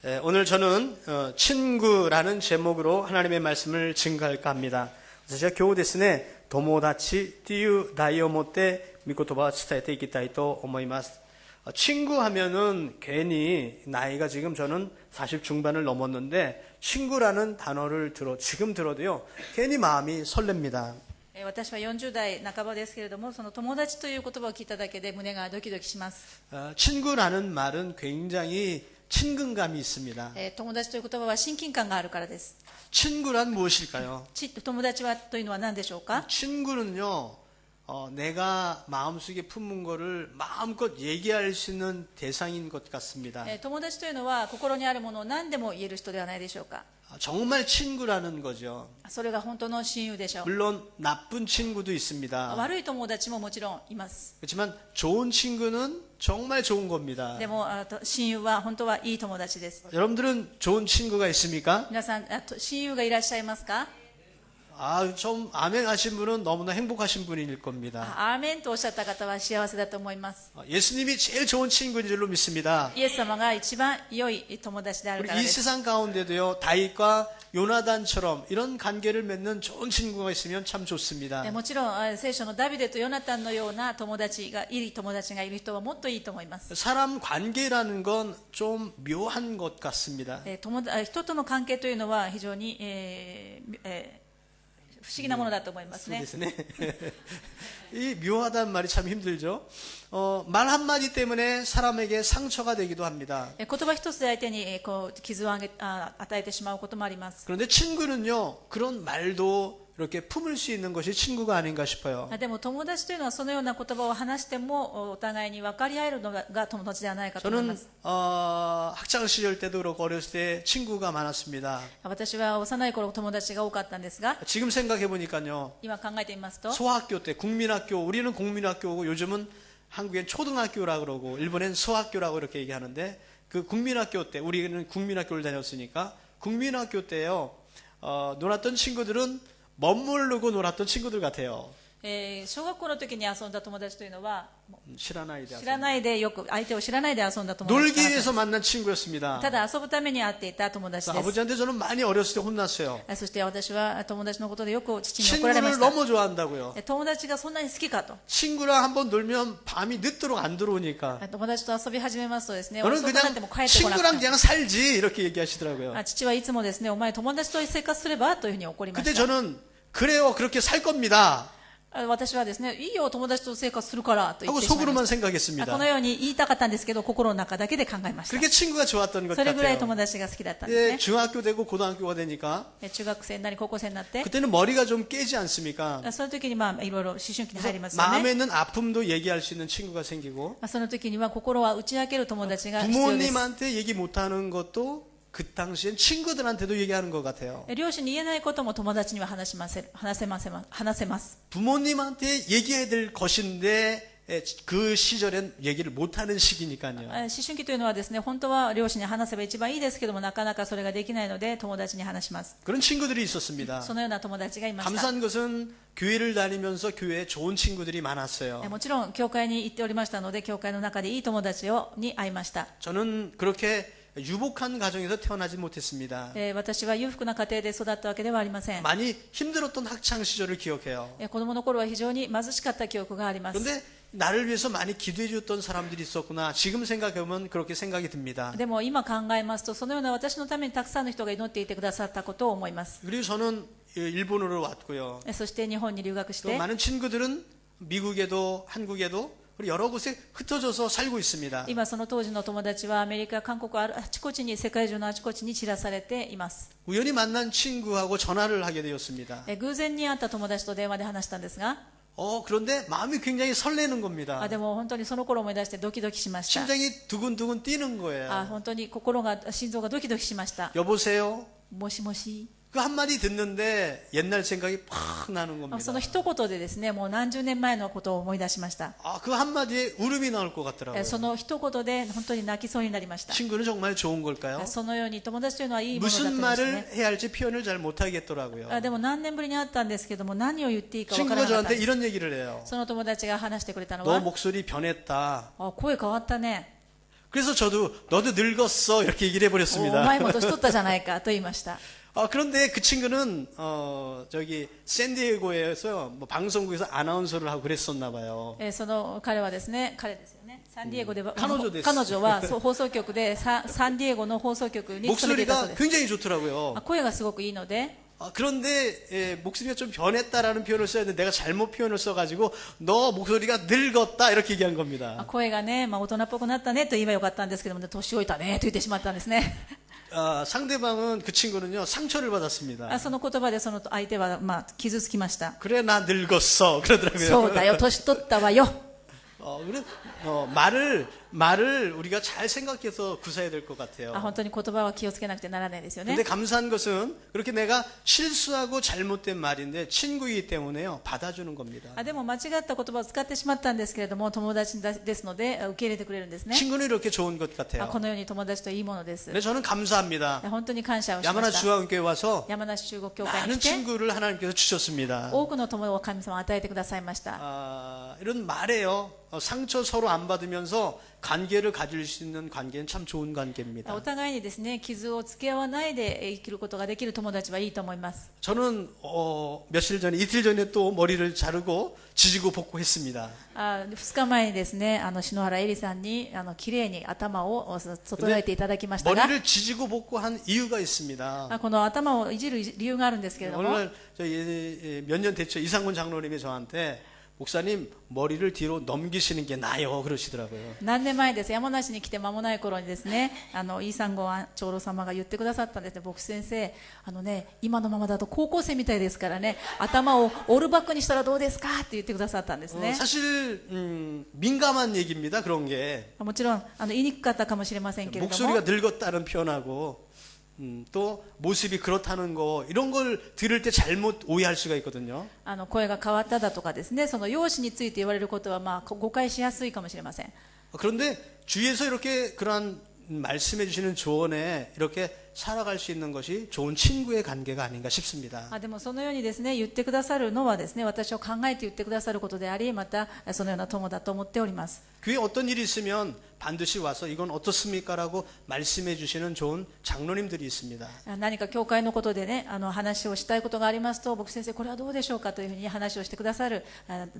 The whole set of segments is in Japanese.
오늘 저는 친구라는 제목으로 하나님의 말씀을 증거할까 합니다. 그래서 제가 교우ですね、友達っていう題を持って御言葉を伝えていきたいと思います。친구 하면은 괜히 나이가 지금 저는 40 중반을 넘었는데 친구라는 단어를 지금 들어도요, 괜히 마음이 설렙니다. 私は40代半ばですけれども、その友達という言葉を聞いただけで胸がドキドキします。 친구라는 말은 굉장히 친근감이 있습니다. 友達という言葉は親近感があるからです。 친구란 무엇일까요? 友達はというのは何でしょうか？ 친구는요, 내가 마음속에 품은 거를 마음껏 얘기할 수 있는 대상인 것 같습니다. 友達というのは心にあるものを何でも言える人ではないでしょうか？ 정말 친구라는 거죠. それが本当の親友でしょう。 물론 나쁜 친구도 있습니다. 悪い友達ももちろんいます。 그렇지만 좋은 친구는 정말 좋은 겁니다. でも親友は本当はいい友達です。 여러분들은 좋은 친구가 있습니까? 皆さん親友がいらっしゃいますか？ 좀 아멘 하신 분은 너무나 행복하신 분일 겁니다. アーメンとおっしゃった方は幸せだと思います。 예수님이 제일 좋은 친구인 줄로 믿습니다. イエス様が一番良い友達であるから 우리 이 です。 세상 가운데도요, 다윗과 요나단처럼 이런 관계를 맺는 좋은 친구가 있으면 참 좋습니다. もちろん聖書のダビデとヨナタンのような友達がいる人はもっといいと思います。 사람 관계라는 건 좀 묘한 것 같습니다. 人との関係というのは非常に、不思議なものだと思いますね。 이 묘하다는 말이 참 힘들죠. 말 한마디 때문에 사람에게 상처가 되기도 합니다. 言葉一つで相手に傷を与えてしまうこともあります。 그런데 친구는요, 그런 말도 이렇게 품을 수 있는 것이 친구가 아닌가 싶어요. でも友達というのはそのような言葉を話してもお互いに分かり合えるのが友達ではないかと思いま 저는 す。 학창 시절 때도 그렇고 어렸을 때 친구가 많았습니다. 私は幼い頃友達が多かったんですが、 지금 생각해 보니까요, 今考えてみますと、 소학교 때 국민학교, 우리는 국민학교고 요즘은 한국엔 초등학교라 그러고 일본엔 소학교라고 이렇게 얘기하는데, 그 국민학교 때, 우리는 국민학교를 다녔으니까 국민학교 때요, 놀았던 친구들은 멋모르고 놀았던 친구들 같아요. 小学校の時に遊んだ友達というのは 知らないででよく相手を知らないで遊んだ友達 놀기 위해서 만난 친구였습니다. ただ遊ぶために会っていた友達です。 아버지한테 저는 많이 어렸을 때 혼났어요. そして私は友達のことでよく父に怒られま 친구를 した。 너무 좋아한다고요. 友達がそんなに好きかと。 친구랑 한번 놀면 밤이 늦도록 안 들어오니까 友達と遊び始めますとですね、 너는 遅くなっても 그냥 帰ってこなく 친구랑 て、 그냥 살지 이렇게 얘기하시더라고요. 父はいつもですね、お前友達と生活すればというふうに怒りま 그때 した。 저는 그래요, 그렇게 살 겁니다. 私はですね、いいよ友達と生活するからと言っ 하고 てしまいま 속으로만 した。 생각했습니다. このように言いたかったんですけど、心の中だけで考えました。 그렇게 친구가 좋았던 것 それぐらい 같아요. 友達が好きだったんですね。 중학교 되고 고등학교가 되니까 中学生になり高校生になって、 그때는 머리가 좀 깨지 않습니까? その時にいろいろ思春期に入りますよ 마음에 ね。 있는 아픔도 얘기할 수 있는 친구가 생기고 その時には心は打ち明ける友達が必要です。 부모님한테 얘기 못하는 것도 그 당시엔 친구들한테도 얘기하는 것 같아요. 両親に言えないことも友達には話せます。 부모님한테 얘기해야 될 것인데 그 시절엔 얘기를 못하는 시기니까요. 思春期というのはですね、本当は両親に話せば一番いいですけども、なかなかそれができないので友達に話します。 그런 친구들이 있었습니다. そのような友達がいました。 감사한 것은 교회를 다니면서 교회에 좋은 친구들이 많았어요. もちろん教会に行っておりましたので、教会の中でいい友達に会いました。 저는 그렇게 유복한 가정에서 태어나지 못했습니다. 私は裕福な家庭で育ったわけではありません。 많이 힘들었던 학창 시절을 기억해요. 子供の頃は非常に貧しかった記憶があります。 그런데 나를 위해서 많이 기도해 줬던 사람들이 있었구나. 지금 생각해보면 그렇게 생각이 듭니다. でも今考えますと、そのような私のためにたくさんの人が祈っていてくださったことを思います。 그리고 저는 일본으로 왔고요. そして日本に留学し 또 て、 많은 친구들은 미국에도 한국에도 여러 곳에 흩어져서 살고 있습니다. 今その当時の友達はアメリカ、韓国あちこちに、世界中のあちこちに散らされています。 우연히 만난 친구하고 전화를 하게 되었습니다. 偶然に会った友達と電話で話したんですが、 그런데 마음이 굉장히 설레는 겁니다. でも本当にその頃思い出してドキドキしました。 심장이 두근두근 뛰는 거예요. 本当に心臓がドキドキしました。 여보세요? もしもし。 그 한마디 듣는데 옛날 생각이 팍 나는 そ 겁니다. の一言でですね、もう何十年前のことを思い出しました。 그 한마디에 울음이 나올 것 같더라고요. その一言で本当に泣きそうになりました。 친구는 정말 좋은 걸까요? そのように友達というのはいいものだと思 무슨 います 말을 ね。 해야 할지 표현을 잘 못하겠더라고요. でも何年ぶりに会ったんですけども、何を言っていいか分か 친구가 らなかった 저한테 んです。 이런 얘기를 해요. その友達が話してくれたの 너 は、 목소리 변했다. 声変わったね。 그래서 저도 너도 늙었어 이렇게 얘기를 お 해버렸습니다. 前も年取ったじゃないかと言いました。 그런데 그 친구는 저기 샌디에고에서 뭐 방송국에서 아나운서를 하고 그랬었나 봐요. その彼はですね、彼ですよね。サンディエゴでは、彼女です。彼女はそう放送局でサンディエゴの放送局に勤めていたそう 목소리가 です。 굉장히 좋더라고요. 声がすごくいいので、 그런데 목소리가 좀 변했다라는 표현을 써야 되는데 내가 잘못 표현을 써가지고 너 목소리가 늙었다 이렇게 얘기한 겁니다. 声がね、大人っぽくなったねと言えばよかったんですけども、年老いたねと言ってしまったんですね。 상대방은 그 친구는요 상처를 받았습니다. その言葉でその相手は傷つきました。 그래 나 늙었어 そ 그러더라고요. うだよ、年取ったわよ。 그래 말을 우리가 잘 생각해서 구사해야 될 것 같아요. 本当に言葉は気をつけなくてならないですよね。 근데 감사한 것은 그렇게 내가 실수하고 잘못된 말인데 친구이기 때문에요 받아주는 겁니다. でも間違った言葉を使ってしまったんですけれども、友達ですので受け入れてくれるんですね。 친구는 이렇게 좋은 것 こ 같아요. のように友達といいものです。 근데 저는 감사합니다. 本当に感謝をしま 야마나 した。 중앙교회 와서 山梨中国教会に 많은 来て、 친구를 하나님께서 주셨습니다. 多くの友を神様は与えてくださいました。 이런 말에요. 상처 서로 안 받으면서 관계를 가질 수 있는 관계는 참 좋은 관계입니다. お互いにですね、傷をつけ合わないで生きることができる友達はいいと思います。 저는 며칠 전에 이틀 전에 또 머리를 자르고 지지고 복구했습니다. 2日前にですね、篠原恵里さんにきれいに頭を整えていただきましたが、 머리를 지지고 복구한 이유가 있습니다. この頭をいじる理由があるんですけれども、 오늘 몇 년 됐죠. 이상군 장로님이 저한테 목사님 머리를 뒤로 넘기시는 게 나아요 그러시더라고요. 何年前です。山梨に来て間もない頃にですね、イーサンゴ長老様が言ってくださったんですね。僕先生、今のままだと高校生みたいですからね、頭をオールバックにしたらどうですかって言ってくださったんですね。 사실 민감한 얘기입니다. 그런 게 もちろん言いにくかったかもしれませんけれども、 목소리가 늙었다는 표현하고 또 모습이 그렇다는 거 이런 걸 들을 때 잘못 오해할 수가 있거든요. 声が変わっただとかですね、その容姿について言われることは誤解しやすいかもしれません。 그런데 주위에서 이렇게 그러한 말씀해 주시는 조언에 이렇게 살아갈 수 있는 것이 좋은 친구의 관계가 아닌가 싶습니다. でもそのようにですね、言ってくださるのはですね、私を考えて言ってくださることであり、またそのような友だと思っております。 교회에 어떤 일이 있으면 반드시 와서 이건 어떻습니까? 라고 말씀해 주시는 좋은 장로님들이 있습니다. 何か教会のことでね、話をしたいことがありますと、僕先生これはどうでしょうかというふうに話をしてくださる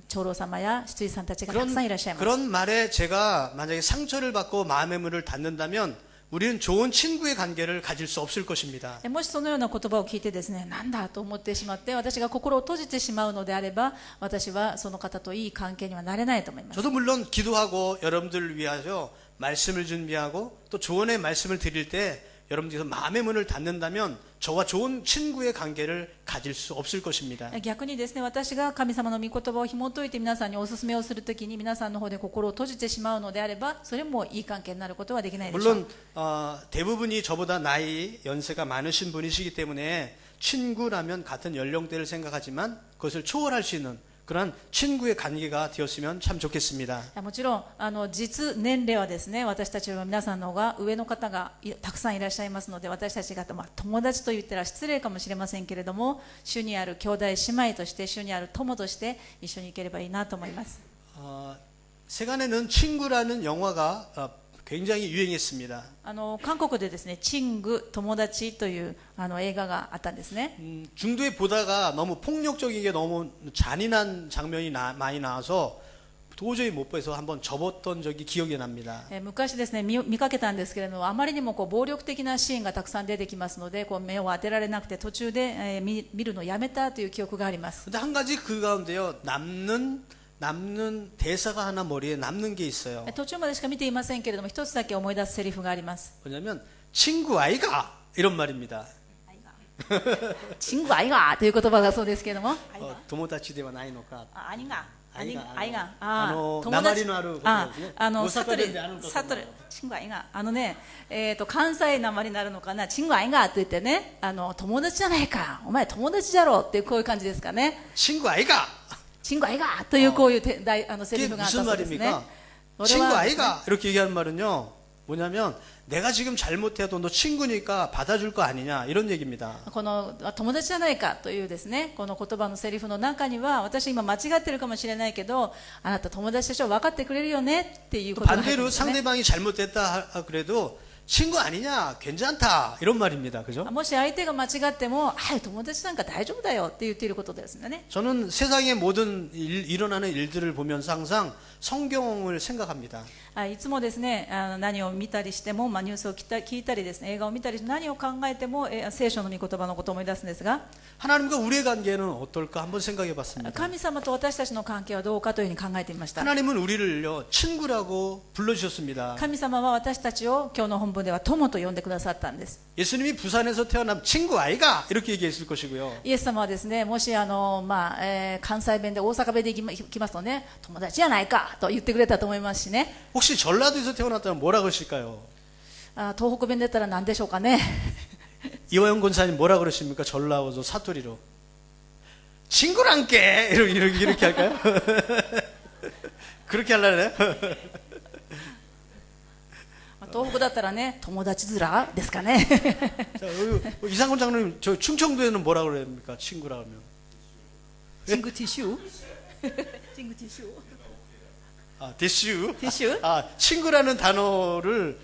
長老様や執事さんたちがたくさんいらっしゃいます。 그런 말에 제가 만약에 상처를 받고 마음의 문을 닫는다면 우리는 좋은 친구의 관계를 가질 수 없을 것입니다. もしそのような言葉を聞いてですね、なんだと思ってしまって私が心を閉じてしまうのであれば、私はその方といい関係にはなれないと思います。 저도 물론 기도하고 여러분들을 위하여 말씀을 준비하고 또 조언의 말씀을 드릴 때 여러분들께서 마음의 문을 닫는다면 저와 좋은 친구의 관계를 가질 수 없을 것입니다. 逆にですね、私が神様の御言葉を紐解いて皆さんにお勧めをするときに皆さんの方で心を閉じてしまうのであれば、それもいい関係になることはできないでしょう。 물론 대부분이 저보다 나이 연세가 많으신 분이시기 때문에 친구라면 같은 연령대를 생각하지만 그것을 초월할 수 있는 그런 친구의 관계가 되었으면 참 좋겠습니다. もちろん実年齢はですね、私たちは皆さんの方が上の方がたくさんいらっしゃいますので、私たちが友達と言ったら失礼かもしれませんけれども、主にある兄弟姉妹として、主にある友として一緒に行ければいいなと思います。 세간에는 친구라는 영화가 굉장히 유행했습니다. 韓国でですね、チング友達という映画があったんですね。 중도에 보다가 너무 폭력적이게 너무 잔인한 장면이 많이 나와서 도저히 못 봐서 한번 접었던 적이 기억이 납니다. 昔ですね、見かけたんですけれども、あまりにも暴力的なシーンがたくさん出てきますので、目を当てられなくて途中で見るのをやめたという記憶があります。 근데 한 가지 그 가운데요 남는 대사가 하나 머리에 남는 게 있어요. 途中までしか見ていませんけれども、一つだけ思い出すセリフがあります。 뭐냐면 친구 아이가 이런 말입니다. チングアイガーという言葉だそうですけれども、도모다치ではないのか. アイガー、アイガあのー、友達、訛りのあることですね。サトル、チングアイガー、関西訛りになるのかな、チングアイガーって言ってね、友達じゃないか、お前友達じゃろっていうこういう感じですかね。 친구 아이가 チングアイガーというこういうセリ 그게 フがあった 무슨 そうですね。 말입니까? 친구 아이가 이렇게 얘기하는 말은요 뭐냐면 내가 지금 잘못해도 너 친구니까 받아줄 거 아니냐 이런 얘기입니다. この友達じゃないかというですね、この言葉のセリフの中には、私今間違ってるかもしれないけど、あなた友達でしょ、分かってくれるよねっていう 또 ことが入ってる 반대로 んですね。 상대방이 잘못됐다 그래도 친구 아니냐 괜찮다 이런 말입니다. 그죠? もし相手が間違っても、はい、友達なんか大丈夫だよって言っていることですね。 저는 세상의 모든 일어나는 일들을 보면서 항상 성경을 생각합니다. いつもですね、何を見たりしても、ニュースを聞いたりですね、映画を見たりして何を考えても、聖書の御言葉のことを思い出すんですが、 하나님과 우리의 관계는 어떨까 한번 생각해 봤습니다. 神様と私たちの関係はどうかというふうに考えてみました。 하나님은 우리를요 친구라고 불러주셨습니다. 神様は私たちを今日の本文では友と呼んでくださったんです。 예수님이 부산에서 태어난 친구 아이가 이렇게 얘기했을 것이고요. イエス様はですね、もし関西弁で大阪弁で行きますとね、友達やないかと言ってくれたと思いますしね、 혹시 전라도에서 태어났다면 뭐라 그러실까요? 東北弁で言ったら何でしょうかね。 이화영 권사님 뭐라 그러십니까? 전라도 사투리로 친구랑께 이렇게 할까요? 그렇게 하려나요? 東北だったらね、友達面ですかね。 자, 이상권 장로님 저 충청도에는 뭐라 그럽니까? 친구라 하면 チングティッシュチングティッシュ 아, 대슈. 대슈? 아, 친구라는 단어를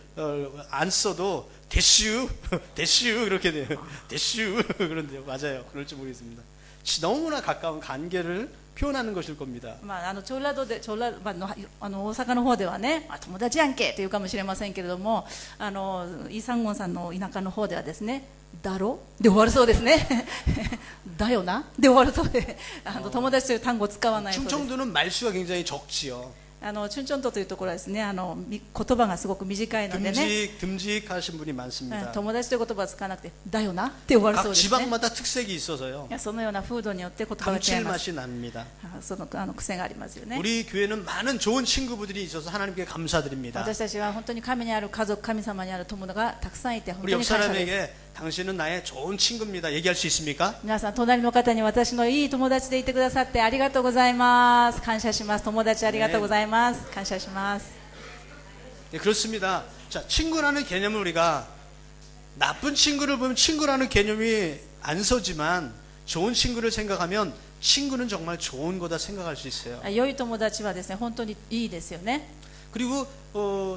안 써도 대슈, 대슈 그렇게 돼요. 대슈 그런데요. 맞아요. 그럴지 모르겠습니다. 너무나 가까운 관계를 표현하는 것일 겁니다. チョラドで大阪の方ではね、友達やんけというかもしれませんけれども、イ・サンゴンさんの田舎の方ではですね、だろで終わるそうですね。だよなで終わるそうで、友達という単語を使わないそうです。 충청도는 말수가 굉장히 적지요. チュンチョントというところはですね、言葉がすごく短いのでね、 듬직하신 분이 많습니다. 友達という言葉は使わなくて、だよなって終わるそう 각 ですね。 지방마다 특색이 있어서요. そのような風土によって言葉が違います。 감칠맛이 납니다. その癖がありますよね。 우리 교회는 많은 좋은 친구분들이 있어서 하나님께 감사드립니다. 私たちは本当に神にある家族、神様にある友達がたくさんいて本 우리 当 옆 に感謝です。 사람에게 당신은 나의 좋은 친구입니다. 얘기할 수 있습니까? 皆さん、隣の方に私のいい友達でいてくださってありがとうございます。感謝します。友達ありがとうございます。感謝します。 네, 그렇습니다. 자, 친구라는 개념을 우리가 나쁜 친구를 보면 친구라는 개념이 안 서지만 좋은 친구를 생각하면 친구는 정말 좋은 거다 생각할 수 있어요. 良い友達はですね、本当にいいですよね。 그리고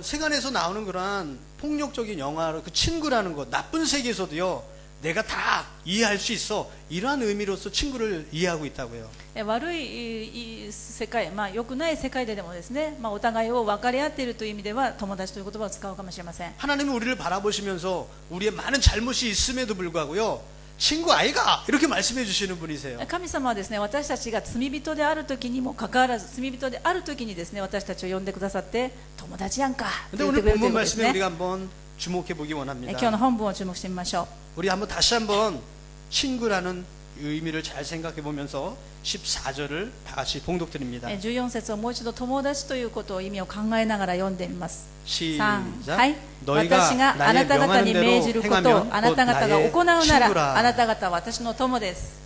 세간에서 나오는 그러한 폭력적인 영화로 그 친구라는 것 나쁜 세계에서도요 내가 다 이해할 수 있어 이러한 의미로서 친구를 이해하고 있다고요. 悪い世界、良くない世界でもですね、お互いを分かり合っているという意味では友達という言葉を使うかもしれません。 하나님은 우리를 바라보시면서 우리의 많은 잘못이 있음에도 불구하고요 친구 아이가 이렇게 말씀해 주시는 분이세요. 神様はですね、私たちが罪人である時にもかかわらず、罪人である時にですね、私たちを呼んでくださって友達やんかと 근데 言って 오늘 くれるということです 본문 말씀에 ね。 우리가 한번 주목해 보기 今 원합니다. 日の本文を注目してみましょう。 우리 한번 다시 한번 친구라는 의미를 잘 생각해 보면서 14절을 다 같이 봉독드립니다. 14節をもう一度友達ということを意味を考えながら読んでみます。 시작. はい、 너희가 私があ 나의 なた方 명하는 に命 대로 じることを 행하면 あな 곧 た方が 나의 行うなら 친구라. あなた方は私の友です。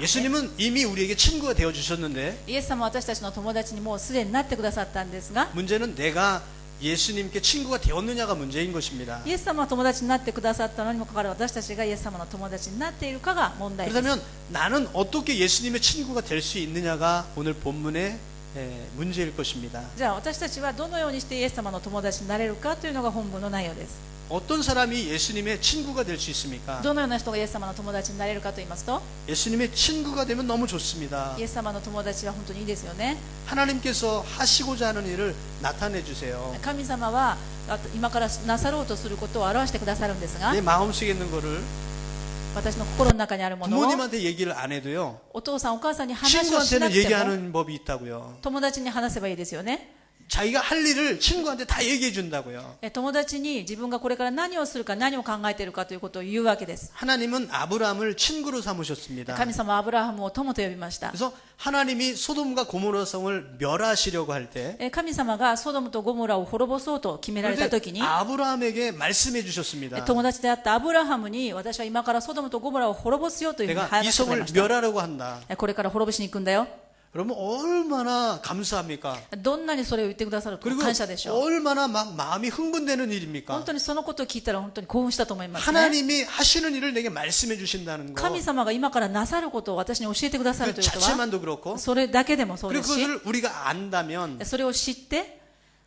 예수님은 이미 우리에게 친구가 되어 주셨는데 イエス様は私たちの友達にもうすでになってくださったんですが、 문제는 내가 예수님께 친구가 되었느냐가 문제인 것입니다. イエス様は友達になってくださったのにもかかわらず私たちがイエス様の友達になっているかが問題です。 그렇다면 나는 어떻게 예수님의 친구가 될 수 있느냐가 오늘 본문의 문제일 것입니다. じゃあ私たちはどのようにしてイエス様の友達になれるかというのが本文の内容です。 어떤 사람이 예수님의 친구가 될 수 있습니까? どのような人がイエス様の友達になれるかと言いますと、 예수님의 친구가 되면 너무 좋습니다. イエス様の友達は本当にいいですよね。 하나님께서 하시고자 하는 일을 나타내 주세요. 神様は今からなさろうとすることを表してくださるんですが、 내 마음속에 있는 거를 私の心の中にあるものを 부모님한테 얘기를 안 해도요. お父さんお母さんに話をしな 친구한테는 くても 얘기하는 법이 있다고요. 友達に話せばいいですよね。 자기가 할 일을 친구한테 다 얘기해 준다고요. 友達に自分がこれから何をするか何を考えているかということを言うわけです。 하나님은 아브라함을 친구로 삼으셨습니다. 神様はアブラハムを友と呼びました。 그래서 하나님이 소돔과 고모라 성을 멸하시려고 할 때 神様がソドムとゴモラを滅ぼそうと決められた時に 아브라함에게 말씀해 주셨습니다. 友達であったアブラハムに私は今からソドムとゴモラを滅ぼすよというふうに 내가 이 話してくれ 성을 ました。 멸하려고 한다. これから滅ぼしに行くんだよ。 그러면 얼마나 감사합니까? どんなにそれを言ってくださるか 그리고 感謝でしょう。 얼마나 막 마음이 흥분되는 本 일입니까? 当にそのことを聞いたら本当に興奮したと思いますね。 하나님이 하시는 일을 내게 말씀해 주신다는 거. 神様が今からなさることを私に教えてくださる 그 ということは、 자체만도 그렇고 それだけでもそうで 그리고 すし、 그것을 우리가 안다면 それを知って、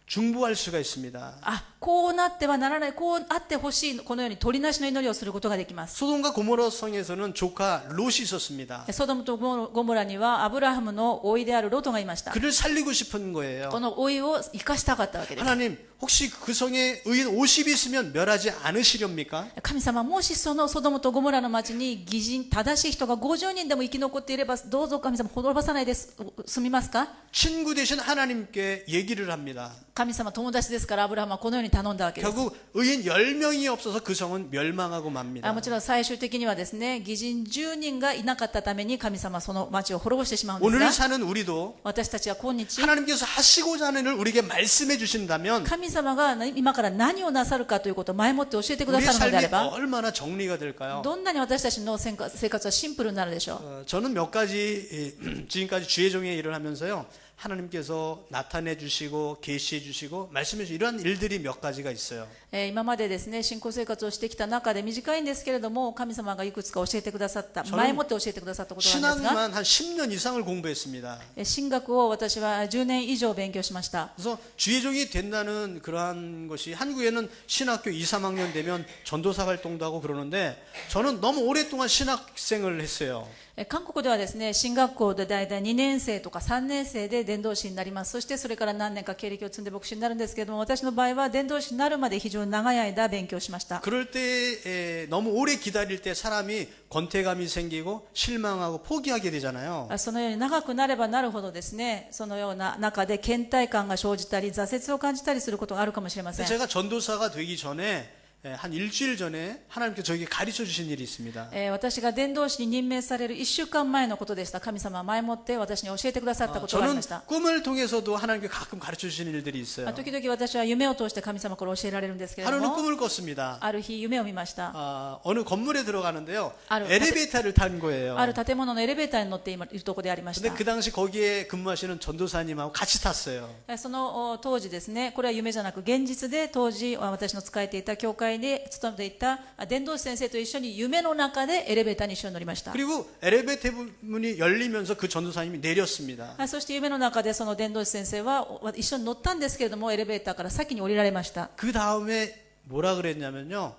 중보할 수가 있습니다. あ、こうなってはならない、こうあってほしい、このように取りなしの祈りをすることができます。 소돔과 고모라 성에서는 조카 롯이 있었습니다. ソドムとゴモラにはアブラハムの甥であるロトがいました。 그를 살리고 싶은 거예요. この甥を生かしたかったわけです。 하나님, 혹시 그 성에 의인 50이 있으면 멸하지 않으시렵니까? 神様、もしそのソドムとゴモラの町に義人、正しい人が50人でも生き残っていれば、どうぞ神様、滅ぼさないで済みますか？ 친구 되신 하나님께 얘기를 합니다. 神様、友達ですからアブラハムはこのように頼んだわけです。 결국 의인 10명이 없어서 그 성은 멸망하고 맙니다. もちろん最終的にはですね、義人10人がいなかったために神様はその町を滅ぼしてしまうんです 오늘 が、 사는 우리도 私たちは今日、 하나님께서 하시고자 하는 일을 우리에게 말씀해 주신다면 神様が今から何をなさるかということを前もって教えてくだ 우리의 さるのであれ 삶이 ば、 얼마나 정리가 될까요? どんなに私たちの生活はシンプルになるでしょう。 저는 몇 가지 지금까지 주의 종의 일을 하면서요. 하나님께서 나타내 주시고 계시해 주시고 말씀해 주시고 이런 일들이 몇 가지가 있어요. 今までですね、信仰生活をしてきた中で短いんですけれども、神様がいくつか教えてくださった、前もって教えてくださったことがあるんですが、 신학만 한 10년 이상을 공부했습니다. 神学を私は10年以上勉強しました。 그래서 주의 종이 된다는 그러한 것이 한국에는 신학교 2, 3학년 되면 전도사 활동도 하고 그러는데 저는 너무 오랫동안 신학생을 했어요. 韓国ではですね、進学校でだいたい2年生とか3年生で伝道師になります。そしてそれから何年か経歴を積んで牧師になるんですけれども、私の場合は伝道師になるまで非常に長い間勉強しました。 그럴 때 너무 오래 기다릴 때 사람이 권태감이 생기고 실망하고 포기하게 되잖아요. そのように長くなればなるほどですね、そのような中で倦怠感が生じたり、挫折を感じたりすることがあるかもしれません。 제가 전도사가 되기 전에 한 일주일 전에 하나님께서 저에게 가르쳐 주신 일이 있습니다. 私が伝道師に任命される1週間前のことでした。神様は前もって私に教えてくださったことがあり 저는 ました。 꿈을 통해서도 하나님께 가끔 가르쳐 주시는 일들이 있어요. 時々私は夢を通して神様から教えられるんですけれど 하루는 も、 꿈을 꿨습니다. ある日夢を見ました。 어느 건물에 들어가는데요. 아르- 엘리베이터를 탄 거예요. ある建物のエレベーターに乗っているところでありまし 근데 た。 그 당시 거기에 근무하시는 전도사님하고 같이 탔어요. その当時ですね、これは夢じゃなく現実で当時私の仕えていた教会で勤めていた伝道師先生と一緒に夢の中でエレベーターに一緒に乗りました。 그리고 엘리베이터 문이 열리면서 그 전도사님이 내렸습니다. そして夢の中でその伝道師先生は一緒に乗ったんですけれども、エレベーターから先に降りられました。 그 다음에 뭐라 그랬냐면요.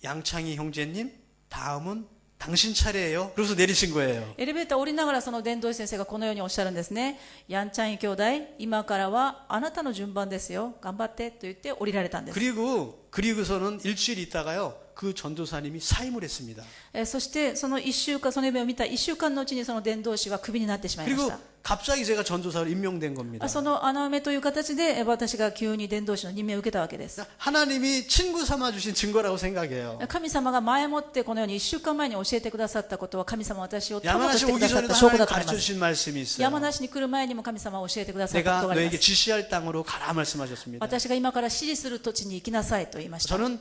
양창희 형제님, 다음은 당신 차례예요. 그래서 내리신 거예요. エレベーター降りながらその伝道師先生がこのようにおっしゃるんですね。ヤンチャンイ兄弟、今からはあなたの順番ですよ。頑張ってと言って降りられたんです。 그리고서는 일주일 있다가요. 그 전도사님이 사임을 했습니다. そしてその1週間、その夢を見た1週間のうちにその伝道師はクビになってしまいまし 그리고 た。 갑자기 제가 전도사로 임명된 겁니다. その穴埋めという形で私が急に伝道師の任命を受けたわけです。 하나님이 친구 삼아 주신 증거라고 생각해요. 神様が前もってこのように1週間前に教えてくださったことは神様は私を友と 야마나시 してく 오기 ださっ 전에도 た証拠 하나님 だと思い 가르쳐 ます。 주신 말씀이 있어요. 山梨に来る前にも神様は教えてくださったこ 내가 とがありま 너에게 す。 지시할 땅으로 가라 말씀하셨습니다. 私が今から指示する土地に行きなさいと言いました。 저는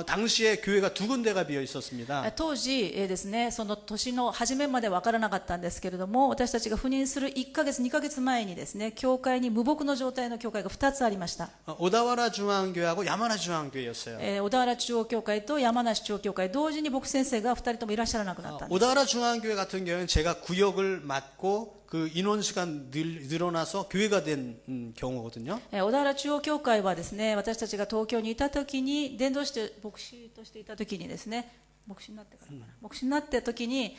당시에 교회가 2군데가 비어 있었습니다. 当時ですね、その年の初めまで分からなかったんですけれども、私たちが赴任する1ヶ月2ヶ月前にですね、教会に無牧の状態の教会が2つありました。 오다와라 중앙교회하고 야마나 중앙교회였어요. 小田原中央教会と山梨中央教会、同時に牧先生が2人ともいらっしゃらなくなったんです。 오다와라 중앙교회 같은 경우는 제가 구역을 맡고 그 인원수가 늘어나서 교회가 된 경우거든요. 小田原中央教会はですね、私たちが東京にいた時に伝道して牧師としていた時にですね、牧師になってからかな、牧師になった時に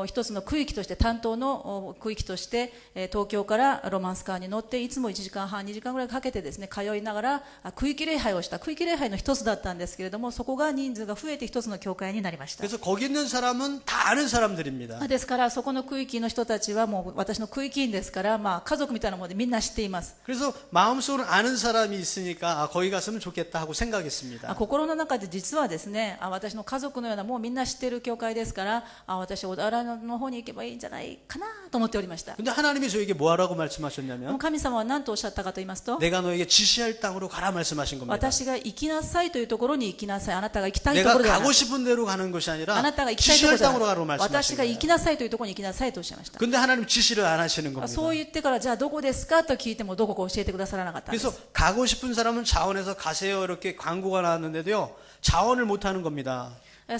一つの区域として担当の区域として東京からロマンスカーに乗っていつも1時間半2時間ぐらいかけてですね通いながら区域礼拝をした区域礼拝の一つだったんですけれども、そこが人数が増えて一つの教会になりました。 그래서 거기 있는 사람은 다 아는 사람들입니다. ですからそこの区域の人たちはもう私の区域員ですから、家族みたいなものでみんな知っています。 그래서 마음속으로 아는 사람이 있으니까 거기 갔으면 좋겠다 하고 생각했습니다. 心の中で実はですね、私の家族のようなもうみんな知っている教会ですから、私小田原の方に行けばいいんじゃないかなと思っておりました。 근데 하나님이 저에게 뭐라고 でも 말씀하셨냐면 神様は何とおっしゃったかと言いますと、 내가 너에게 지시할 땅으로 가라 말씀하신 겁니다. 私が行きなさいというところに行きなさい。あなたが行きたいとこ 내가 ろではな 가고 く、 싶은 데로 가는 것이 あ 아니라 なたが行きたいところ 지시할 では 땅으로 な 가라고 く、私 말씀하신 が行 거예요. きなさいというところに行きなさいとおっしゃいました。 근데 하나님 지시를 안 하시는 そ 겁니다. う言ってからじゃあどこですかと聞いてもどこか教えてくださらなかったんで 그래서 す。 가고 싶은 사람은 자원에서 가세요 이렇게 광고가 나왔는데도요. 자원을 못 하는 겁니다.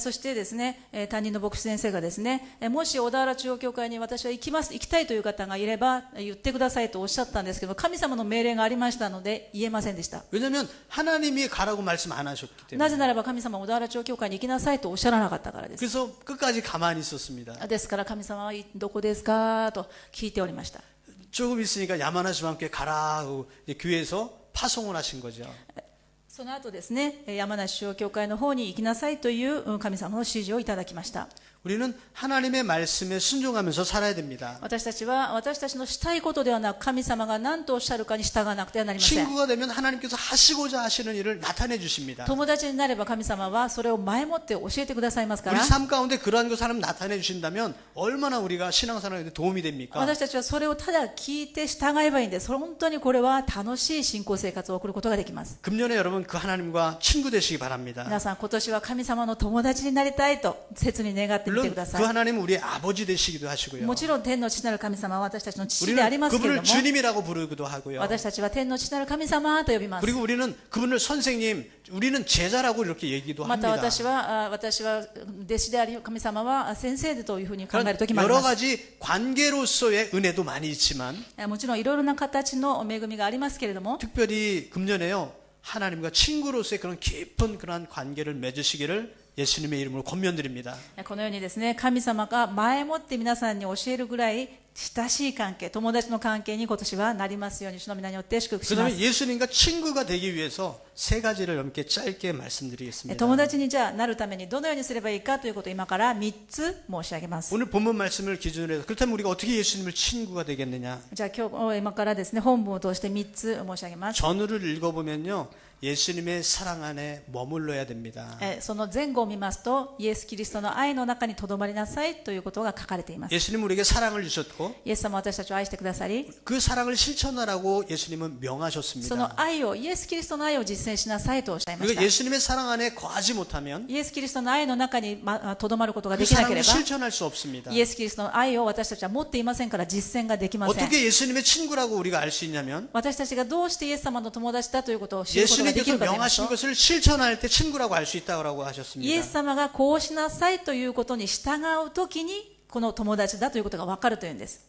そしてですね、担任の牧師先生がですね、もし小田原中央教会に私は行きたいという方がいれば言ってくださいとおっしゃったんですけど、神様の命令がありましたので言えませんでした。 왜냐하면 하나님이 가라고 말씀 안 하셨기 な 때문에. ぜならば神様は小田原中央教会に行きなさいとおっしゃらなかったからです。 그래서 끝까지 가만히 있었습니다. ですから神様はどこですかと聞いておりました。 조금 있으니까 야마나 지방교회 가라 하고 이제 교회에서 파송을 하신 거죠. その後ですね、山梨中央教会の方に行きなさいという神様の指示をいただきました。 우리는 하나님의 말씀에 순종하면서 살아야 됩니다. 私たちは私たちのしたいことではなく神様が何とおっしゃるかに従わなくてはなりません。 친구가 되면 하나님께서 하시고자 하시는 일을 나타내 주십니다. 友達になれば神様はそれを前もって教えてくださいますか 우리 ら、 삶 가운데 그러한 것을 하나님 나타내 주신다면 얼마나 우리가 신앙생활에 도움이 됩니까? 私たちはそれをただ聞いて従えばいいんです。本当にこれは楽しい信仰生活を送ることができます。 금년에 여러분 그 하나님과 친구 되시기 바랍니다. 皆さん今年は神様の友達になりたいと切に願ってみて 물론 くだ 그 さい。 하나님은 우리의 아버지 되시기도 하시고요. もちろん天の父なる神様は私たちの父であり 우리는 ますけれど 그분을 も、 주님이라고 부르기도 하고요. 私たちは天の父なる神様と呼びます。 그리고 우리는 그분을 선생님, 우리는 제자라고 이렇게 얘기도 また 합니다. 私は弟子であり神様は先生でというふうに考える時もあり 여러 ます。 가지 관계로서의 은혜도 많이 있지만 もちろんいろいろな形の恵みがありますけれども、 특별히 금년에요 하나님과 친구로서의 그런 깊은 그런 관계를 맺으시기를 예수님의 이름으로 권면드립니다. このようにですね、神様が前もって皆さんに教えるぐらい親しい関係、友達の関係に今年はなりますように主の皆によって祝福しま 그다음에 す。 예수님과 친구가 되기 위해서 세 가지를 여러분께 짧게 말씀드리겠습니다. 友達にじゃあなるためにどのようにすればいいかということを今から3つ申し上げます。 오늘 본문 말씀을 기준으로 해서 그렇다면 우리가 어떻게 예수님을 친구가 되겠느냐? じゃあ今からですね、本文を通して3つ申し上げます。 전후를 읽어보면요 예수님의 사랑 안에 머물러야 됩니다. その前後を見ますと、イエス・キリストの愛の中にとどまりなさいということが書かれています。 예수님은 우리에게 사랑을 주셨고 イエス様は私たちを愛してくださり、 그 사랑을 실천하라고 예수님은 そ 명하셨습니다. の愛を、イエス・キリストの愛を実践しなさいとおっしゃいまし 그러니까 た。 예수님의 사랑 안에 거하지 못하면 イエス・キリストの愛の中にとどまることが 그 できなけ 사랑을 れば、 실천할 수 없습니다. イエス・キリストの愛を私たちは持っていませんから実践ができません。 어떻게 예수님의 친구라고 우리가 알 수 있냐면 私たちがどうしてイエス様の友達だということを知ることができ 예수님께서 るかと言いますと、 명하신 것을 실천할 때 친구라고 알 수 있다고 イエ 하셨습니다. ス様がこうしなさいということに従うときにこの友達だということが分かるというんです。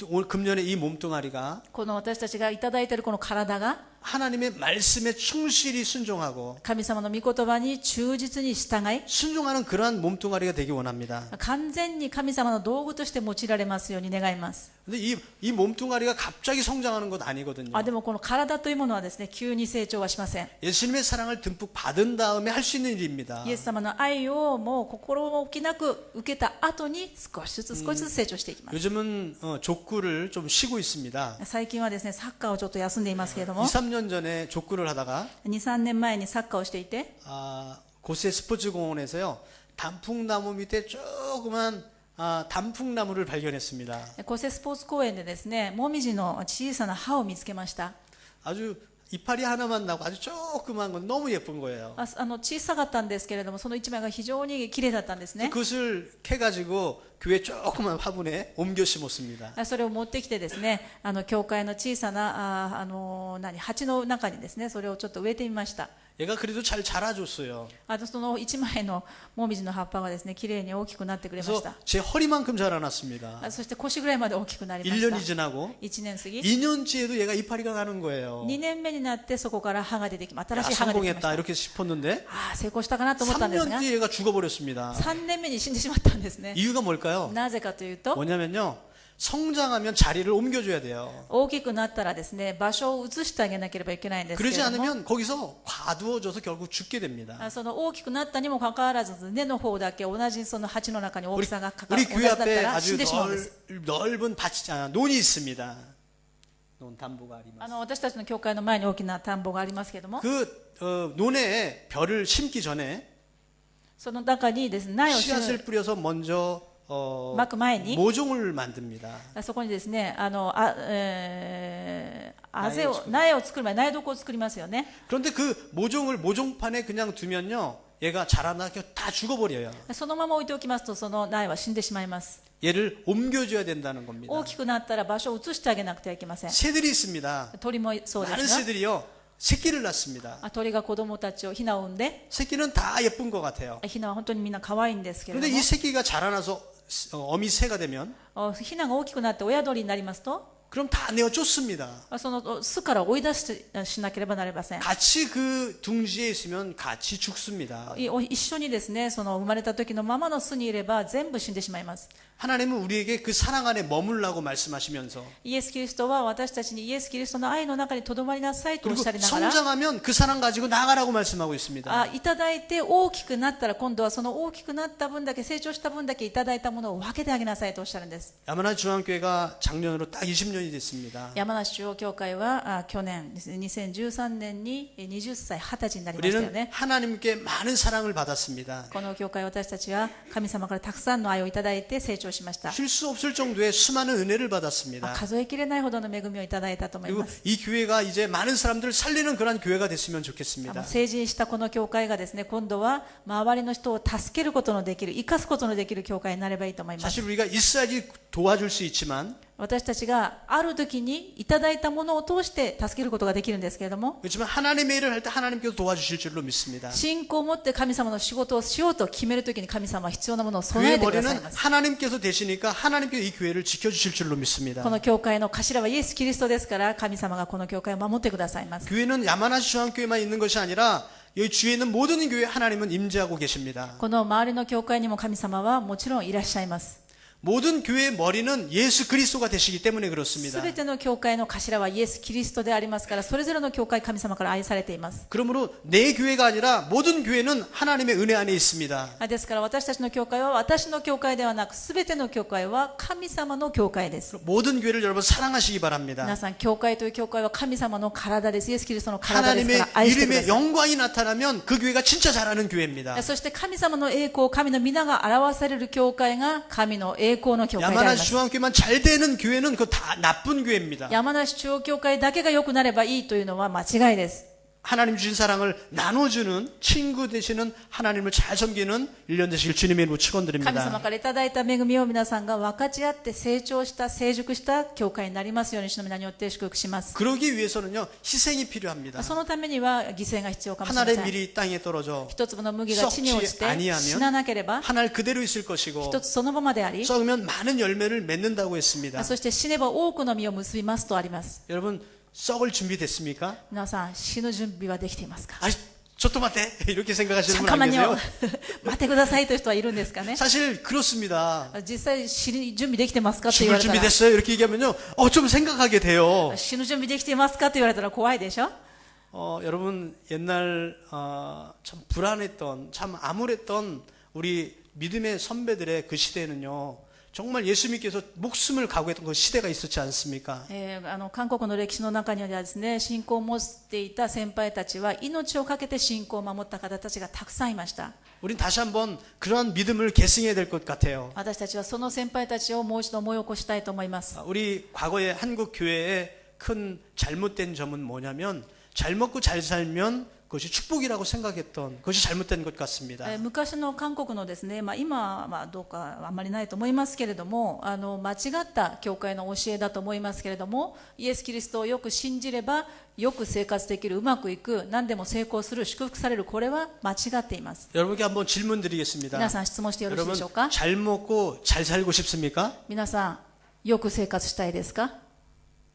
오늘 금년에 이 몸뚱아리가 この私たちがいただいているこの体が 하나님의 말씀에 충실히 순종하고 神様の御言葉に忠実に従い、 순종하는 그러한 몸뚱아리가 되기 원합니다. 完全に神様の道具として用いられますように願います。 근데 이 몸뚱아리가 갑자기 성장하는 것 아니거든요. でもこの体というものはですね、急に成長はしません。 예수님의 사랑을 듬뿍 받은 다음에 할 수 있는 일입니다. イエス様の愛をもう心置きなく受けた後に少しずつ成長していきます。 요즘은 족구를 좀 쉬고 있습니다. 最近はですね、サッカーをちょっと休んでいますけれど 2, も、 3년 전에 족구를 하다가 2、3年前にサッカーをしていて、 고세 스포츠공원에서요 단풍나무 밑에 조그만 단풍나무를 발견했습니다. 小瀬スポーツ公園でですね、もみじの小さな葉を見つけました。 아주 이파리 하나만 나고 아주 조그만 건 너무 예쁜 거예요. 小さかったんですけれども、その一枚が非常に綺麗だったんですね。 그것을 캐가지고 교회 조그만 화분에 옮겨 심었습니다. それを持ってきてですね、教会の小さな鉢の中にですね、それをちょっと植えてみました。 얘가 그래도 잘 자라줬어요. その一枚のもみじの葉っぱがですね、綺麗に大きくなってくれまし 그래서 た。 제 허리만큼 자라났습니다. そして腰ぐらいまで大きくなりまし 1년이 た。 지나고 1年過ぎ、 2년째에도 얘가 이파리가 나는 거예요. 2年目になってそこから葉が出てきました。 야, 新しい葉が出てきまし 성공했다 た。 이렇게 싶었는데 成功したかなと思ったんです 3년 が、 뒤에 얘가 죽어버렸습니다. 3年目に死んでしまったんですね。 이유가 뭘까요? なぜかというと、 뭐냐면요 성장하면 자리를 옮겨줘야 돼요. 大きくなったらですね、場所を移してあげなければいけないんですけれ 그러지 ども、 않으면 거기서 과두어져서 결국 죽게 됩니다. その大きくなったにもかかわらず、根の方だけ同じその鉢の中に大きさがかか 우리 同じ 교회 だった 앞에 ら死ん 아주 でしまうんです。 넓은 논이 있습니다. 논 담보가 私たちの教会の前に大きな田んぼがありますけれども、 그 논에 벼를 심기 전에 その中にですね、苗を 씨앗을 뿌려서 먼저 まく前に、 모종을 만듭니다. そこにですね、苗を作る前、苗床を作りますよね。 그런데 그 모종을 모종판에 그냥 두면요 얘가 자라나게 다 죽어버려요. そのまま置いておきますとその苗は死んでしまいます。 얘를 옮겨줘야 된다는 겁니다. 大きくなったら場所を移してあげなくてはいけません。 새들이 있습니다. 鳥もそうで 많은 すが、 새들이요 새끼를 낳습니다. 鳥が子供たちをヒナを産んで、 새끼는 다 예쁜 것 같아요. ヒナは本当にみんな可愛いんですけれど 그런데 も、 이 새끼가 자라나서 어미 새가 되면 ヒナが大きくなって親鳥になりますと、 그럼 다 내어 쫓습니다. その巣から追い出しなければなりません。 같이 그 둥지에 있으면 같이 죽습니다. 一緒にですね、その生まれた時のままの巣にいれば全部死んでしまいます。 하나님은 우리에게 그 사랑 안에 머물라고 말씀하시면서 イエス・キリストは私たちにイエス・キリストの愛の中にとどまりなさいとおっ 그리고 しゃりながら、 성장하면 그 사랑 가지고 나가라고 말씀하고 있습니다. いただいて大きくなったら今度はその大きくなった分だけ成長した分だけいただいたものを分けてあげなさいとおっしゃるんです。 야마나 중앙교회가 작년으로 딱 20년이 됐습니다. 山梨中央教会は去年ですね、2013年に20歳20歳になりましたよ 우리는 ね。 하나님께 많은 사랑을 받았습니다. この教会私たちは神様からたくさんの愛をいただいて成長しました。 쉴 수 없을 정도의 수많은 은혜를 받았습니다. 数えきれないほどの恵みをいただいたと思い 그리고 ます。 이 교회가 이제 많은 사람들을 살리는 그런 교회가 됐으면 좋겠습니다. 成人したこの教会がですね、今度は周りの人を助けることのできる、生かすことのできる教会になればいいと思います。 사실 우리가 있어야지 도와줄 수 있지만 私たちがある時にいただいたものを通して助けることができるんですけれども、 그렇지만 하나님의 일을 할 때 하나님께서 도와주실 줄로 믿습니다. 信仰を持って神様の仕事をしようと決めるときに神様は必要なものを備 교회 えてください 머리는 ます。 하나님께서 되시니까 하나님께서 이 교회를 지켜주실 줄로 믿습니다. この教会の頭はイエス・キリストですから神様がこの教会を守ってくださいます。 교회는 야마나시 중앙교회만 있는 것이 아니라 여기 주위에 있는 모든 교회에 하나님은 임재하고 계십니다. この周りの教会にも神様はもちろんいらっしゃいます。 모든 교회의 머리는 예수 그리스도가 되시기 때문에 그렇습니다. すべての教会の頭はイエス・キリストでありますから、それぞれの教会神様から愛されています。 그러므로 내 교회가 아니라 모든 교회는 하나님의 은혜 안에 있습니다. ですから私たちの教会は私の教会ではなく、すべての教会は神様の教会です。 모든 교회를 여러분 사랑하시기 바랍니다. 皆さん、教会という教会は神様の体です。イエス・キリストの体ですか 하나님의 ら愛してくだ 이름의 さい。 영광이 나타나면 그 교회가 진짜 잘하는 교회입니다. そして神様の栄光、神の皆が表される教会が神の栄光の教会であります。 야마나시 중앙교회만 잘 되는 교회는 그거 다 나쁜 교회입니다. 山梨中央教会だけが良くなればいいというのは間違いです。 하나님 주신 사랑을 나눠주는 친구 되시는 하나님을 잘 섬기는 1년 되시길 주님의 이름으로 神様 축원드립니다. からいただいた恵みを皆さんが分かち合って成長した成熟した教会になりますように主の皆によって祝福します。 그러기 위해서는요 희생이 필요합니다. そのためには犠牲が必要かもしれま 하늘의 せん。 밀이 땅에 떨어져 一粒の麦が地に落ちて死ななければ 하늘 그대로 있을 것이고 一つそのままであり、 썩으면 많은 열매를 맺는다고 했습니다. そして死ねば多くの実を結びますとあります。 여러분 썩을 준비 됐습니까? 皆さん、死ぬ準備はできていますか？ 아, 저또 맞대 이렇게 생각하시는 분 안 잠깐만요. 계세요? 待ってくださいという人はいるんですかね。 사실 그렇습니다. 実際死ぬ準備できてますかって言わ 죽을 れた 준비 ら、 됐어요 이렇게 얘기하면요 좀 생각하게 돼요. 死ぬ準備できてますかって言われたら怖いでしょ。 여러분 옛날 참 불안했던 참 암울했던 우리 믿음의 선배들의 그 시대에는요 정말 예수님께서 목숨을 각오했던 그 시대가 있었지 않습니까? 韓国の歴史の中にはですね、信仰を持っていた先輩たちは命を懸けて信仰を守った方たちがたくさんいました。 우린 다시 한번 그러한 믿음을 계승해야 될 것 같아요. 私たちはその先輩たちをもう一度思い起こしたいと思います。 우리 과거의 한국 교회의 큰 잘못된 점은 뭐냐면 잘 먹고 잘 살면 그것이 축복이라고 생각했던 그것이 잘못된 것 같습니다. 昔の韓国のですね、今はどうかあんまりないと思いますけれども、間違った教会の教えだと思いますけれども、イエス・キリストをよく信じればよく生活できる、うまくいく、何でも成功する、祝福される、これは間違っています。 여러분께 한번 질문 드리겠습니다. 皆さん質問してよろしい 여러분 でしょうか。 잘 먹고 잘 살고 싶습니까? 皆さんよく生活したいですか？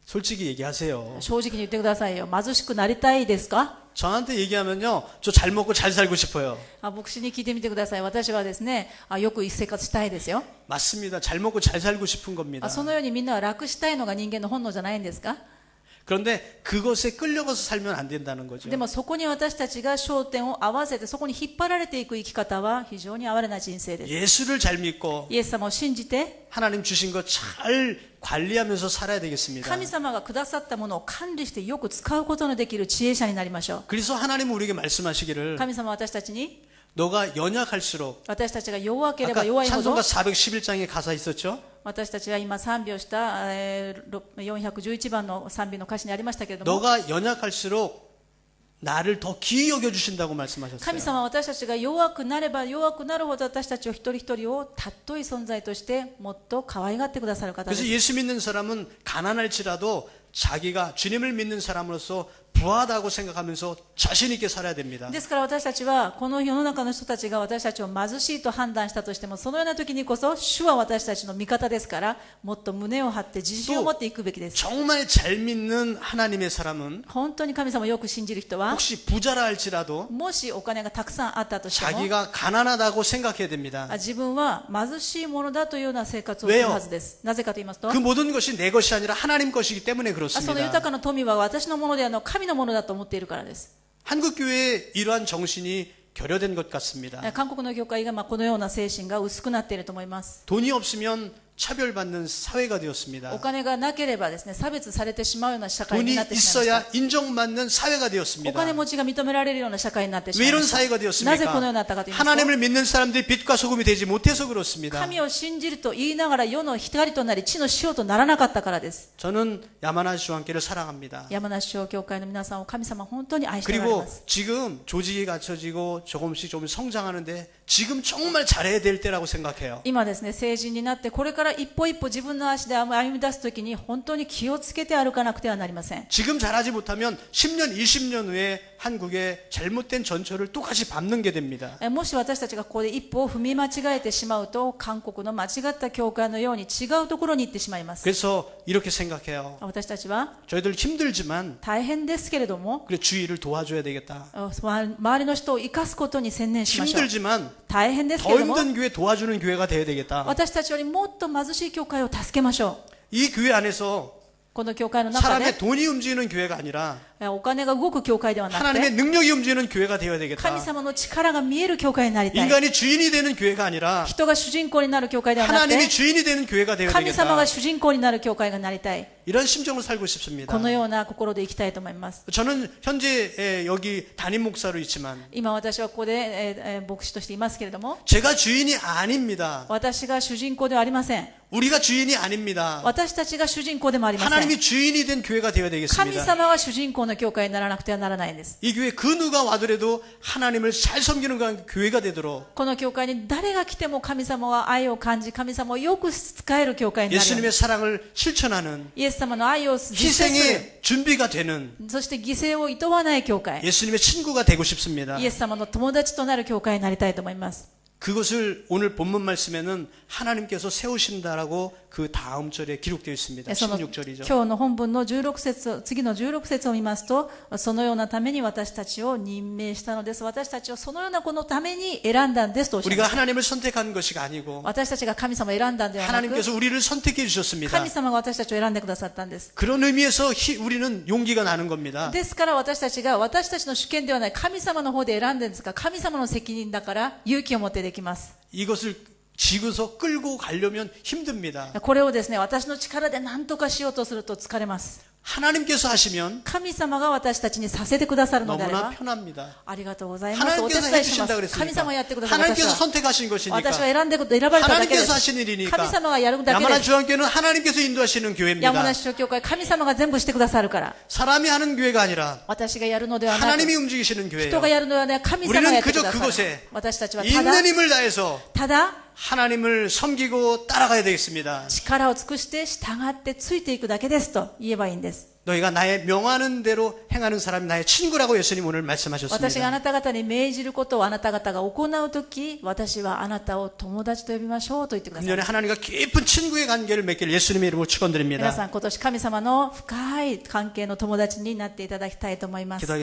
솔직히 얘기하세요. 正直に言ってくださいよ。貧しくなりたいですか？ 저한테 얘기하면요 저 잘 먹고 잘 살고 싶어요. 牧師に聞いてみてください。私はですね、よく生活したいですよ。 맞습니다. 잘 먹고 잘 살고 싶은 겁니다. そのようにみんなは楽したいのが人間の本能じゃないんですか？ 그런데 그것에 끌려가서 살면 안 된다는 거죠. でもそこに私たちが焦点を合わせて、そこに引っ張られていく生き方は非常に哀れな人生です。 예수를 잘 믿고 イエス様を信じて、 하나님 주신 거 잘 관리하면서 살아야 되겠습니다. 神様がくださったものを管理してよく使うことのできる知恵者になりましょう。 그래서 하나님은 우리에게 말씀하시기를 神様は私たちに、 너가 연약할수록 私たちが弱けれ 아까 ば弱いほど、 찬송가 411장에 가사 있었죠? 私たちが今賛美をした411番の賛美の歌詞にありましたけれども、 너가 연약할수록 나를 더 기이 여겨 주신다고 神 말씀하셨어요. 様は私たちが弱くなれば弱くなるほど私たちを一人一人を尊い存在としてもっと可愛がってくださる方で 그래서 す。 예수 믿는 사람은 가난할지라도 자기가 주님을 믿는 사람으로서 부하다고 생각하면서 자신 있게 살아야 됩니다. ですから私たちはこの世の中の人たちが私たちを貧しいと判断したとしてもそのような時にこそ主は私たちの味方ですからもっと胸を張って自信を持っていくべきです。 정말 잘 믿는 하나님의 사람은 本当に神様をよく信じる人は 혹시 부자라 할지라도 もしお金がたくさんあったとしても 자기가 가난하다고 생각해야 됩니다. 自分は貧しいものだというような生活をするはずです。なぜかと言いますと 그 모든 것이 내 것이 아니라 하나님 것이기 때문에 その豊 그렇습니다. かな富は私のものではなく神のものだと思っているからです。 한국교회의 이러한 정신이 결여된 것 같습니다. 韓国の教会がこのような精神が薄くなっていると思います。 돈이 없으면 차별받는 사회가 お 되었습니다. 金がなければですね、差別されてしまうような社会に 돈이 なってしまいまし 있어야 た。 인정받는 사회가 お 되었습니다. 金持ちが認められるような社会になってしま 왜 いま 이런 した。 사회가 なぜこのようになったか 되었습니까? と言いますと、 하나님을 믿는 사람들이 빛과 소금이 되지 못해서 그렇습니다. 神を信じると言いながら世の光となり地の塩とならなかったからです。 저는 야마나시 중앙교회를 사랑합니다. 山梨小教会の皆さんを神様本当に愛しておられ 그리고 ます。 지금 조직이 갖춰지고 조금씩 좀 성장하는데 지금 정말 잘해야 될 때라고 생각해요. 今ですね、成人になってこれから一歩一歩自分の足で歩み出すときに本当に気をつけて歩かなくてはなりません。 지금 잘하지 못하면 10년, 20년 후에 한국의 잘못된 전철을 똑같이 밟는 게 됩니다. もし私たちがここで一歩を踏み間違えてしまうと韓国の間違った教会のように違うところに行ってしまいます。 그래서 이렇게 생각해요. 私たちは 저희들 힘들지만 大変ですけれども 그래 주의를 도와줘야 되겠다. 周りの人を生かすことに専念しましょう。 힘들지만 大変ですけ 더 れども 힘든 교회 도와주는 교회가 돼야 되겠다. 私たちよりもっと貧しい教会を助けましょう。 이 교회 안에서 この教会の中で 사람의 돈이 움직이는 교회가 아니라 お金が動く教会ではなく 하나님의 て 능력이 움직이는 교회가 되어야 되겠다. 神様の力が見える教会になりたい。 인간이 주인이 되는 교회가 아니라 人が主人公になる教会ではなく 하나님이 て 주인이 되는 교회가 되어야 神様 되겠다. が主人公になる教会がなりたい。 이런 심정을 살고 싶습니다. このような心で生きたいと思います。 저는 현재 여기 담임 목사로 있지만 今私はここで牧師としていますけれども 제가 주인이 아닙니다. 私が主人公ではありません。 우리가 주인이 아닙니다. 私たちが主人公でもありません。 하나님이 주인이 된 교회가 되어야 神 되겠습니다. 様は主人公の教会にならなくてはならないんです。 이 교회 그 누가 와더라도 하나님을 잘 섬기는 그런 교회가 되도록 この教会に誰が来ても神様は愛を感じ、神様をよく使える教会になるように。 예수님의 사랑을 실천하는 イエス様の愛を実践する。 희생의 준비가 되는 そして犠牲を厭わない教会。 예수님의 친구가 되고 싶습니다. イエス様の友達となる教会になりたいと思います。 그것을 오늘 본문 말씀에는 하나님께서 세우신다라고 그 다음 절에 기록되어 있습니다. その 16절이죠. 今日の本文の16節、次の16節を見ますと、そのようなために私たちを任命したのです。私たちをそのようなこのために選んだんですとおっしゃいま 우리가 した。 하나님을 선택한 것이 아니고 私たちが神様を選んだんではなく、 하나님께서 우리를 선택해 주셨습니다. 神様が私たちを選んでくださったんです。 그런 의미에서 우리는 용기가 나는 겁니다. ですから私たちが私たちの主権ではない神様の方で選んでるんですが、神様の責任だから勇気を持ってできます。 이것을 지고서 끌고 가려면 힘듭니다. これをですね、私の力で何とかしようとすると疲れます。 하나님께서 하시면 神様が私たちにさせてくださるのであれ 너무나 ば、 편합니다. ありがとうございます。お手 하나님께서 伝いしま 해주신다 す。神様がやってくだ 그랬으니까 さる。私 하나님께서 は 선택하신 것이니까 私は選ばれただけで 하나님께서 す。 하신 神 일이니까 様がやるだけで 야마나 す。 중앙교회는 하나님께서 인도하시는 山 교회입니다. 梨小教会、神様が全部してくださるから。 사람이 하는 교회가 아니라 私がやるのではなく、 하나님이 움직이시는 人 교회예요. がやるのではなく、神様がやってくだ 우리는 さ 그저 る 그곳에 。私たちはた 있는 だ、 힘을 다해서 ただ、 하나님을 섬기고 따라가야 되겠습니다. 力を尽くして従ってついていくだけですと言えばいいんです。 너희가 나의 명하는 대로 행하는 사람이 나의 친구라고 예수님 오늘 私があ 말씀하셨습니다. なた方に命じることをあなた方が行うとき、私はあなたを友達と呼びましょうと言ってください。 금년에 하나님과 깊은 친구의 관계를 맺길 예수님의 이름으로 皆 축원드립니다. さん今年神様の深い関係の友達になっていただきたいと思います。